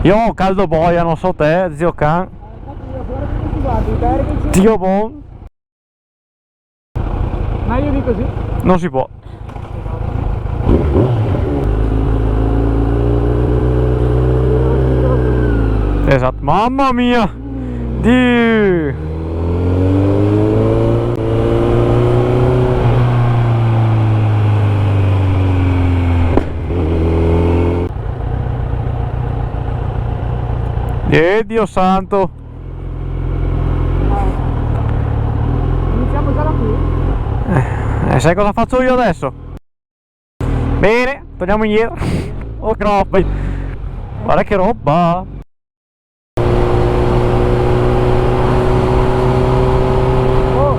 Io ho caldo boia, non so te, zio Can. Dio buon. Ma io dico così. Non si può. Esatto, mamma mia. Dio. Dio santo. Iniziamo già da qui? Sai cosa faccio io adesso? Bene, torniamo indietro. Oh che roba. Guarda che roba. Oh,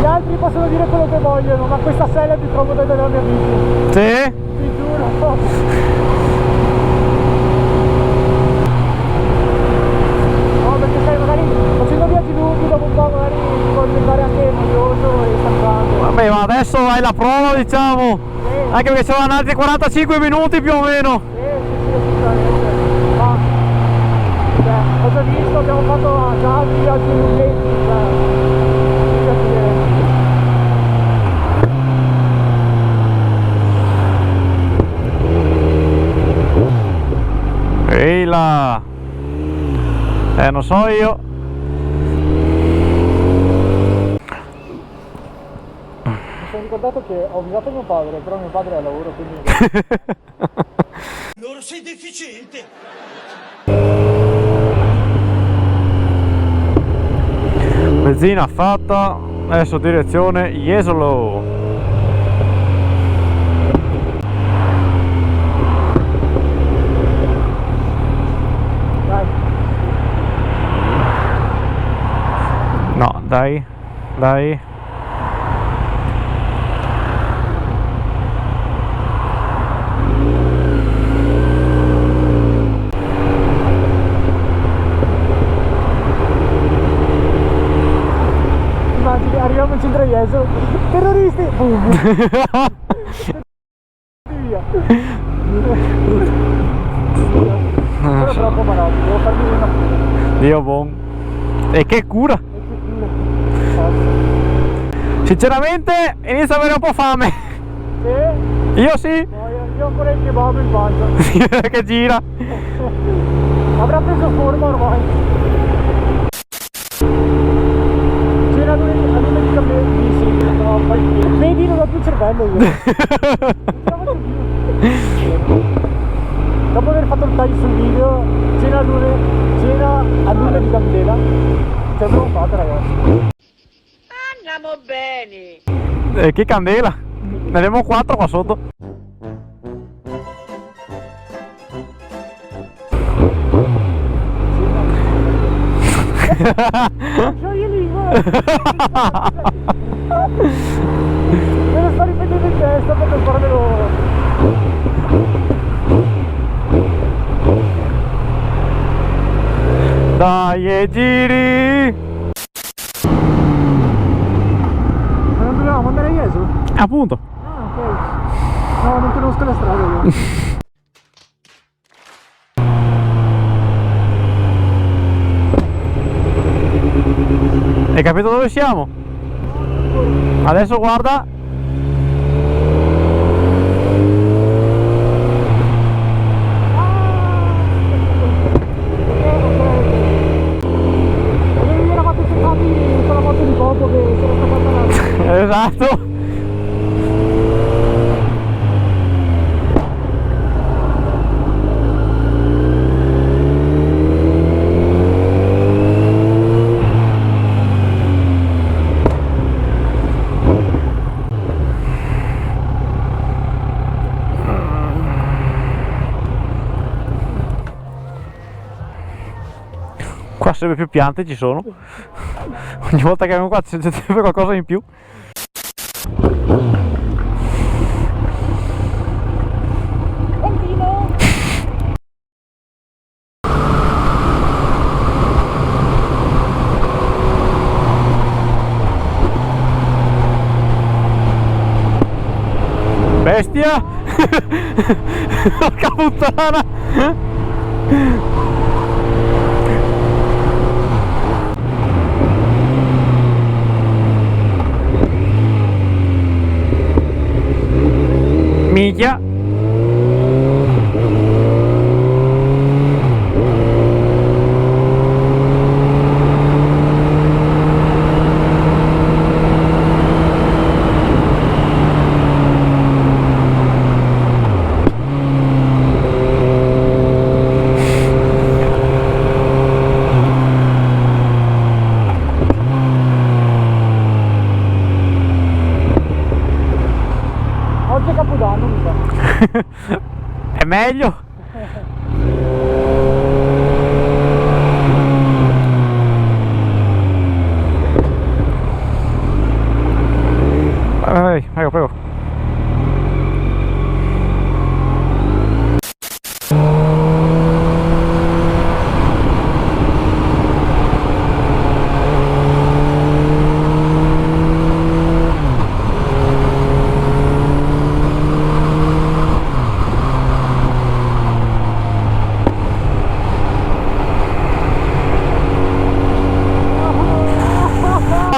gli altri possono dire quello che vogliono, ma questa sella è più comoda della mia bici. Sì? Ti giuro. Magari facendo viaggi lunghi dopo un po' magari può diventare anche noioso e stancante. Vabbè, ma adesso hai la prova, diciamo. Sì. Anche perché ci vanno altri 45 minuti più o meno. Sì, assolutamente. Ma ho già visto, abbiamo fatto già altri viaggi lunghetti, Ehi là. Non so io. Mi sono ricordato che ho avvisato mio padre, però mio padre è al lavoro, quindi... Loro sei deficiente! Benzina fatta. Adesso direzione Jesolo. No, dai, dai. Immagini, arriviamo in centro Jesolo, terroristi! Via! Però è troppo malato, devo farmi una cura. Dio buon. E che cura? Sinceramente inizio ad avere un po' fame. Sì? Io sì. No, io ho ancora il kebab in pancia. Che gira. Avrà preso forma ormai. C'era l'unica bici. No, vedi, non ho più il cervello io. Non la faccio più. Dopo aver fatto il taglio sul video, cena a luna di candela. Ce l'abbiamo fatta, ragazzi. Andiamo bene! Che candela. Ne abbiamo 4 qua sotto. Sciogli lingua! Me lo sto ripetendo in testa per non farmelo... Dai e giri. Ma non dovevamo andare a Jesolo? Appunto. Ah, ok. No, non conosco la strada io. Hai capito dove siamo? Adesso guarda. Eravate seccati con la moto di Bobo che si era staccata la... Esatto. Qua sempre più piante ci sono. Ogni volta che vengo qua c'è sempre qualcosa in più. Bambino! Bestia! Porca puttana! Minchia. Oggi è Capodanno, mi sa. È meglio. Vai, prego, prego.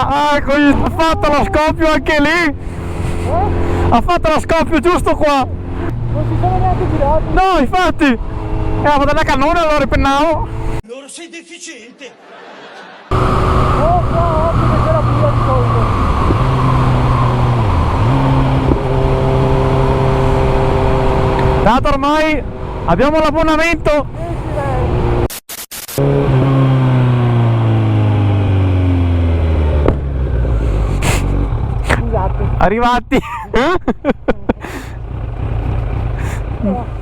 Ah, ecco, ha fatto lo scoppio anche lì. Ha fatto lo scoppio giusto qua. Non si sono neanche girati. No, infatti. Era fatto la cannone allora ripennavo. Allora sei deficiente. Oh, qua, occhio che c'era più di solito. Dato ormai abbiamo l'abbonamento. Scusate. Arrivati. Oh.